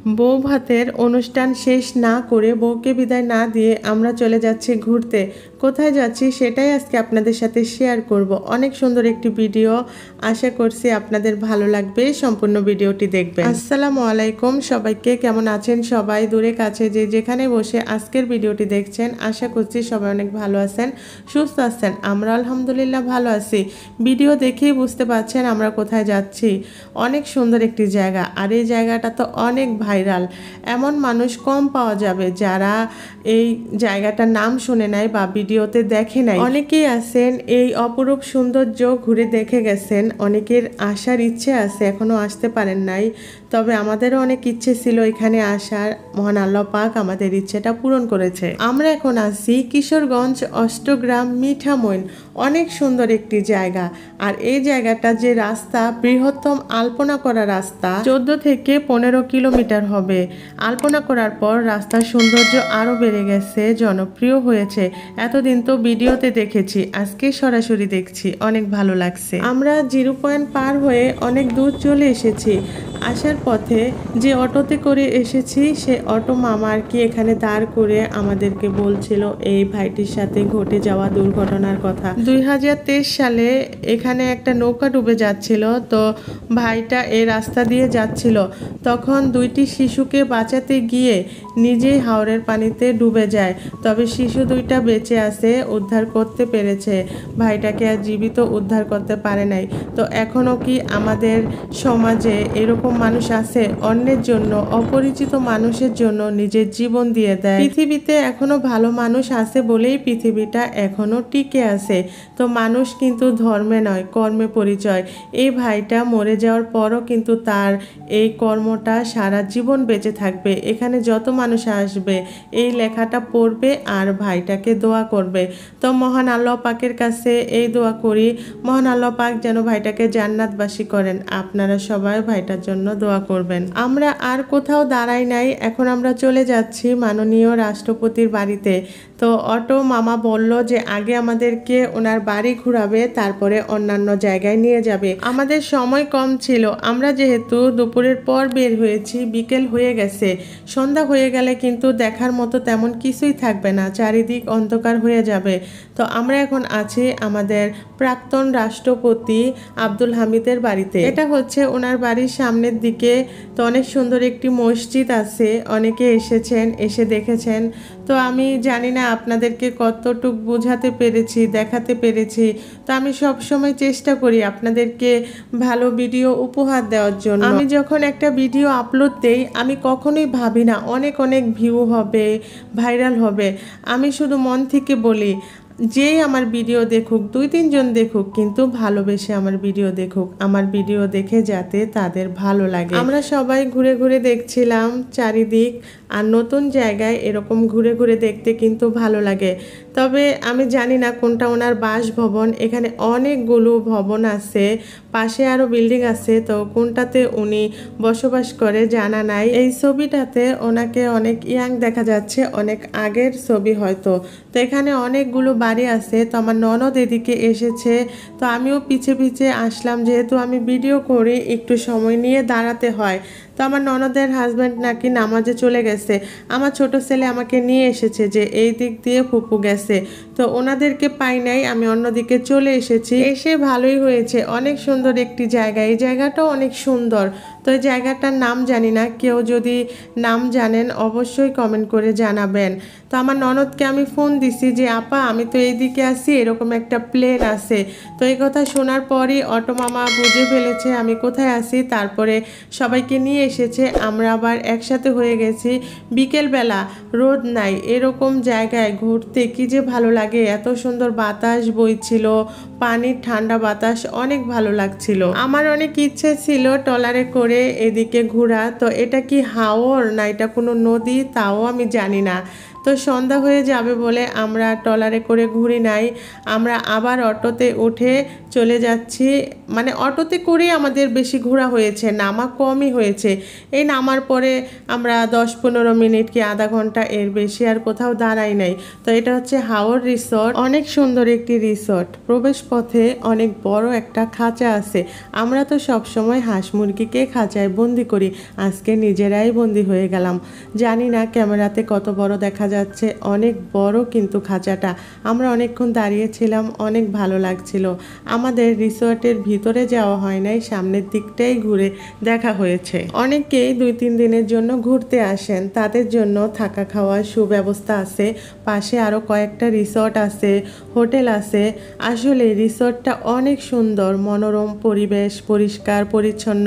বউ ভাতের অনুষ্ঠান শেষ না করে বউকে বিদায় না দিয়ে আমরা চলে যাচ্ছি ঘুরতে। কোথায় যাচ্ছি সেটাই আজকে আপনাদের সাথে শেয়ার করব। অনেক সুন্দর একটি ভিডিও, আশা করছি আপনাদের ভালো লাগবে। সম্পূর্ণ ভিডিওটি দেখবেন। আসসালামু আলাইকুম সবাইকে, কেমন আছেন সবাই? দূরে কাছে যে যেখানে বসে আজকের ভিডিওটি দেখছেন, আশা করছি সবাই অনেক ভালো আছেন, সুস্থ আছেন। আমরা আলহামদুলিল্লাহ ভালো আছি। ভিডিও দেখেই বুঝতে পারছেন আমরা কোথায় যাচ্ছি। অনেক সুন্দর একটি জায়গা, আর এই জায়গাটা তো অনেক ভাইরাল। এমন মানুষ কম পাওয়া যাবে যারা এই জায়গাটার নাম শুনে নাই বা ভিডিওতে দেখে নাই। অনেকেই আছেন এই অপরূপ সৌন্দর্য ঘুরে দেখে গেছেন, অনেকের আসার ইচ্ছে আছে, এখনো আসতে পারেন নাই। তবে আমাদেরও অনেক ইচ্ছে ছিল এখানে আসার, মহান আল্লাহ পাক আমাদের ইচ্ছেটা পূরণ করেছে। আমরা এখন আছি কিশোরগঞ্জ অষ্টগ্রাম মিঠামইন। অনেক সুন্দর একটি জায়গা, আর এই জায়গাটা যে রাস্তা, বৃহত্তম আলপনা করা রাস্তা, 14 থেকে 15 কিলোমিটার হবে। আলপনা করার পর রাস্তার সৌন্দর্য আরো বেড়ে গেছে, জনপ্রিয় হয়েছে। এতদিন তো ভিডিওতে দেখেছি, আজকে সরাসরি দেখছি, অনেক ভালো লাগছে। আমরা 0 পয়েন্ট পার হয়ে অনেক দূর চলে এসেছি। আসার পথে যে অটোতে করে এসেছি, সে অটো মামা আর কি এখানে দাঁড় করে আমাদেরকে বলছিল এই ভাইটির সাথে ঘটে যাওয়া দুর্ঘটনার কথা। 2023 সালে এখানে একটা নৌকা ডুবে যাচ্ছিল, তো ভাইটা এই রাস্তা দিয়ে যাচ্ছিল, তখন 2টি শিশুকে বাঁচাতে গিয়ে নিজেই হাওরের পানিতে ডুবে যায়। তবে শিশু 2টা বেঁচে আছে, উদ্ধার করতে পেরেছে। ভাইটাকে আর জীবিত উদ্ধার করতে পারে নাই। তো এখনো কি আমাদের সমাজে এরকম মানুষ আছে অন্যের জন্য, অপরিচিত মানুষের জন্য নিজের জীবন দিয়ে দেয়? পৃথিবীতে এখনো ভালো মানুষ আছে বলেই পৃথিবীটা এখনো টিকে আছে। তো মানুষ কিন্তু ধর্মে নয়, কর্মে পরিচয়। এই ভাইটা মরে যাওয়ার পরও কিন্তু তার এই কর্মটা সারা জীবন বেঁচে থাকবে। এখানে যত মানুষ আসবে এই লেখাটা পড়বে আর ভাইটাকে দোয়া করবে। তো মহান আল্লাহ পাকের কাছে এই দোয়া করি, মহান আল্লাহ পাক যেন ভাইটাকে জান্নাতবাসী করেন। আপনারা সবাই ভাইটার জন্য দোয়া করবেন। আমরা আর কোথাও দাঁড়াই নাই, এখন আমরা চলে যাচ্ছি মাননীয় রাষ্ট্রপতির বাড়িতে। তো অটো মামা বলল যে আগে আমাদেরকে ওনার বাড়ি ঘুরাবে, তারপরে অন্যান্য জায়গায় নিয়ে যাবে। আমাদের সময় কম ছিল, আমরা যেহেতু দুপুরের পর বের হয়েছি, বিকেল হয়ে গেছে। সন্ধ্যা হয়ে গেলে কিন্তু দেখার মতো তেমন কিছুই থাকবে না, চারিদিক অন্ধকার হয়ে যাবে। তো আমরা এখন আছি আমাদের প্রাক্তন রাষ্ট্রপতি আব্দুল হামিদের বাড়িতে। এটা হচ্ছে ওনার বাড়ির সামনের দিকে। তো অনেক সুন্দর একটি মসজিদ আছে, অনেকে এসেছেন, এসে দেখেছেন। তো আমি জানি না আপনাদেরকে কতটুক বোঝাতে পেরেছি, দেখাতে পেরেছি। তো আমি সব সময় চেষ্টা করি আপনাদেরকে ভালো ভিডিও উপহার দেওয়ার জন্য। আমি যখন একটা ভিডিও আপলোড দেই, আমি কখনোই ভাবি না অনেক অনেক ভিউ হবে, ভাইরাল হবে। আমি শুধু মন থেকে বলি, যেই আমার ভিডিও দেখুক, 2-3 জন দেখুক, কিন্তু ভালোবেসে আমার ভিডিও দেখুক, আমার ভিডিও দেখে যাতে তাদের ভালো লাগে। আমরা সবাই ঘুরে ঘুরে দেখছিলাম চারিদিক, আর নতুন জায়গায় এরকম ঘুরে ঘুরে দেখতে কিন্তু ভালো লাগে। তবে আমি জানি না কোনটা ওনার বাসভবন, এখানে অনেকগুলো ভবন আছে, পাশে আরও বিল্ডিং আছে, তো কোনটাতে উনি বসবাস করে জানা নাই। এই ছবিটাতে ওনাকে অনেক ইয়াং দেখা যাচ্ছে, অনেক আগের ছবি হয়তো। তো এখানে অনেকগুলো বাড়ি আছে। তো আমার ননদ এদিকে এসেছে, তো আমিও পিছে পিছে আসলাম, যেহেতু আমি ভিডিও করি একটু সময় নিয়ে দাঁড়াতে হয়। তো আমার ননদের হাজব্যান্ড নাকি নামাজে চলে গেছে, আমার ছোট ছেলে আমাকে নিয়ে এসেছে যে এই দিক দিয়ে ফুপু গেছে। তো ওনাদেরকে পাই নাই, আমি অন্যদিকে চলে এসেছি। এসে ভালোই হয়েছে, অনেক সুন্দর একটি জায়গা, এই জায়গাটাও অনেক সুন্দর। তো এই জায়গাটার নাম জানি না, কেউ যদি নাম জানেন অবশ্যই কমেন্ট করে জানাবেন। তো আমার ননদকে আমি ফোন দিছি যে আপা আমি তো এইদিকে আসি, এরকম একটা প্লেন আছে। তো এই কথা শোনার পরই অটো মামা বুঝে ফেলেছে আমি কোথায় আসি, তারপরে সবাইকে নিয়ে এসেছে। আমরা আবার একসাথে হয়ে গেছি। বিকেলবেলা রোদ নাই, এরকম জায়গায় ঘুরতে কি যে ভালো লাগে। এত সুন্দর বাতাস বইছিল, পানির ঠান্ডা বাতাস, অনেক ভালো লাগছিল। আমার অনেক ইচ্ছে ছিল ট্রলারে করে এদিকে ঘোরা। তো এটা কি হাওর না এটা কোনো নদী তাও আমি জানি না। তো সন্ধ্যা হয়ে যাবে বলে আমরা ট্রলারে করে ঘুরি নাই, আমরা আবার অটোতে উঠে চলে যাচ্ছি। মানে অটোতে করে আমাদের বেশি ঘোরা হয়েছে, নামা কমই হয়েছে। এই নামার পরে আমরা 10-15 মিনিট কি আধা ঘন্টা, এর বেশি আর কোথাও দাঁড়াই নাই। তো এটা হচ্ছে হাওর রিসোর্ট, অনেক সুন্দর একটি রিসোর্ট। প্রবেশ পথে অনেক বড় একটা খাঁচা আছে। আমরা তো সব সময় হাঁস মুরগিকে খাঁচায় বন্দি করি, আজকে নিজেরাই বন্দি হয়ে গেলাম। জানি না ক্যামেরাতে কত বড় দেখা যাচ্ছে, অনেক বড় কিন্তু খাঁচাটা। আমরা অনেকক্ষণ দাঁড়িয়েছিলাম, অনেক ভালো লাগছিল। আমাদের রিসোর্টের ভিতরে যাওয়া হয় নাই, সামনের দিকটাই ঘুরে দেখা হয়েছে। অনেকেই 2-3 দিনের জন্য ঘুরতে আসেন, তাদের জন্য থাকা খাওয়ার সুব্যবস্থা আছে। পাশে আরও কয়েকটা রিসোর্ট আছে, হোটেল আছে। আসলে রিসোর্টটা অনেক সুন্দর, মনোরম পরিবেশ, পরিষ্কার পরিচ্ছন্ন,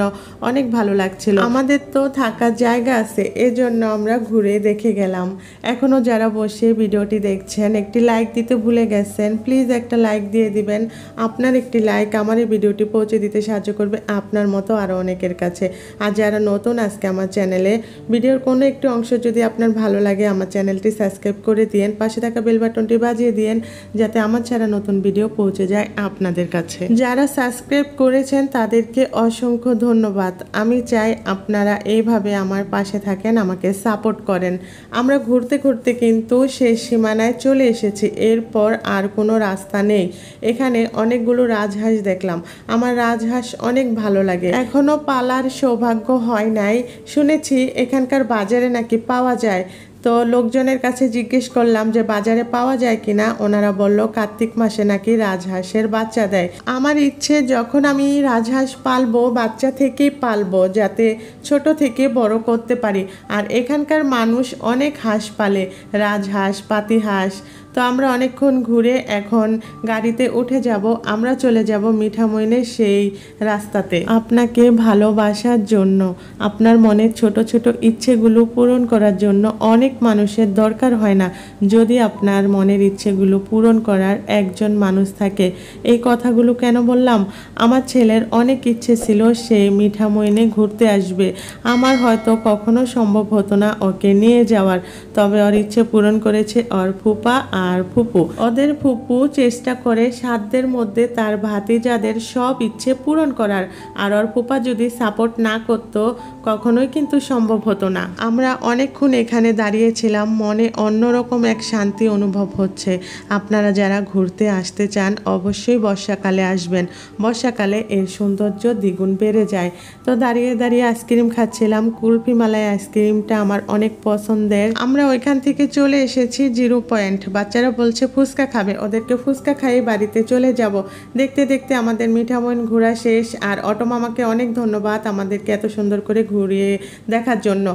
অনেক ভালো লাগছিল। আমাদের তো থাকার জায়গা আছে, এজন্য আমরা ঘুরে দেখে গেলাম। এখনও যারা বসে ভিডিওটি দেখছেন একটি লাইক দিতে ভুলে গেছেন, প্লিজ একটা লাইক দিয়ে দিবেন। আপনার একটি লাইক আমার এই ভিডিওটি পৌঁছে দিতে সাহায্য করবে আপনার মতো আরও অনেকের কাছে। আর যারা নতুন আজকে আমার চ্যানেলে, ভিডিওর কোনো একটি অংশ যদি আপনার ভালো লাগে আমার চ্যানেলটি সাবস্ক্রাইব করে দিয়েন, পাশে থাকা বেল বাটনটি বাজিয়ে দিয়েন যাতে আমার ছাড়া নতুন ভিডিও পৌঁছে যায় আপনাদের কাছে। যারা সাবস্ক্রাইব করেছেন তাদেরকে অসংখ্য ধন্যবাদ। আমি চাই আপনারা এইভাবে আমার পাশে থাকেন, আমাকে সাপোর্ট করেন। আমরা ঘুরতে ঘুরতে কিন্তু শেষ সীমানায় চলে এসেছি, এরপর আর কোনো রাস্তা নেই। এখানে অনেকগুলো রাজহাঁস দেখলাম, আমার রাজহাঁস অনেক ভালো লাগে। এখনো পালার সৌভাগ্য হয় নাই, শুনেছি এখানকার বাজারে নাকি পাওয়া যায়। তো লোকজনের কাছে জিজ্ঞেস করলাম যে বাজারে পাওয়া যায় কিনা, ওনারা বলল কার্তিক মাসে নাকি রাজহাঁসের বাচ্চা দেয়। আমার ইচ্ছে যখন আমি রাজহাঁস পালবো বাচ্চা থেকেই পালবো, যাতে ছোট থেকে বড় করতে পারি। আর এখানকার মানুষ অনেক হাঁস পালে, রাজহাঁস, পাতিহাঁস। তো আমরা অনেকক্ষণ ঘুরে এখন গাড়িতে উঠে যাব, আমরা চলে যাব মিঠামইনের সেই রাস্তাতে। আপনাকে ভালোবাসার জন্য, আপনার মনের ছোট ছোট ইচ্ছেগুলো পূরণ করার জন্য অনেক মানুষের দরকার হয় না, যদি আপনার মনের ইচ্ছেগুলো পূরণ করার একজন মানুষ থাকে। এই কথাগুলো কেন বললাম? আমার ছেলের অনেক ইচ্ছে ছিল সে মিঠামইনে ঘুরতে আসবে, আমার হয়তো কখনো সম্ভব হতো না ওকে নিয়ে যাওয়ার, তবে ওর ইচ্ছে পূরণ করেছে ওর ফুপা আর ফুপু। ওদের ফুপু চেষ্টা করে সাধ্যের মধ্যে তার ভাতিজাদের সব ইচ্ছে পূরণ করার, আর ওর ফুপা যদি সাপোর্ট না করতো কখনোই কিন্তু সম্ভব হতো না। আমরা অনেকক্ষণ এখানে দাঁড়িয়েছিলাম, মনে অন্যরকম এক শান্তি অনুভব হচ্ছে। আপনারা যারা ঘুরতে আসতে চান অবশ্যই বর্ষাকালে আসবেন, বর্ষাকালে এর সৌন্দর্য দ্বিগুণ বেড়ে যায়। তো দাঁড়িয়ে দাঁড়িয়ে আইসক্রিম খাচ্ছিলাম, কুলফি মালাই আইসক্রিমটা আমার অনেক পছন্দের। আমরা ওইখান থেকে চলে এসেছি 0 পয়েন্ট। বাচ্চারা বলছে ফুচকা খাবে, ওদেরকে ফুচকা খাইয়ে বাড়িতে চলে যাব। দেখতে দেখতে আমাদের মিঠামইন ঘোরা শেষ। আর অটো মামাকে অনেক ধন্যবাদ আমাদেরকে এত সুন্দর করে ঘুরিয়ে দেখার জন্য।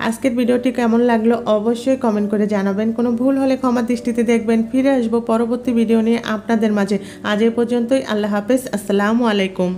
আজকের ভিডিওটি কেমন লাগলো অবশ্যই কমেন্ট করে জানাবেন, কোনো ভুল হলে ক্ষমা দৃষ্টিতে দেখবেন। ফিরে আসবো পরবর্তী ভিডিও নিয়ে আপনাদের মাঝে। আজ এ পর্যন্তই, আল্লাহ হাফেজ, আসসালামু আলাইকুম।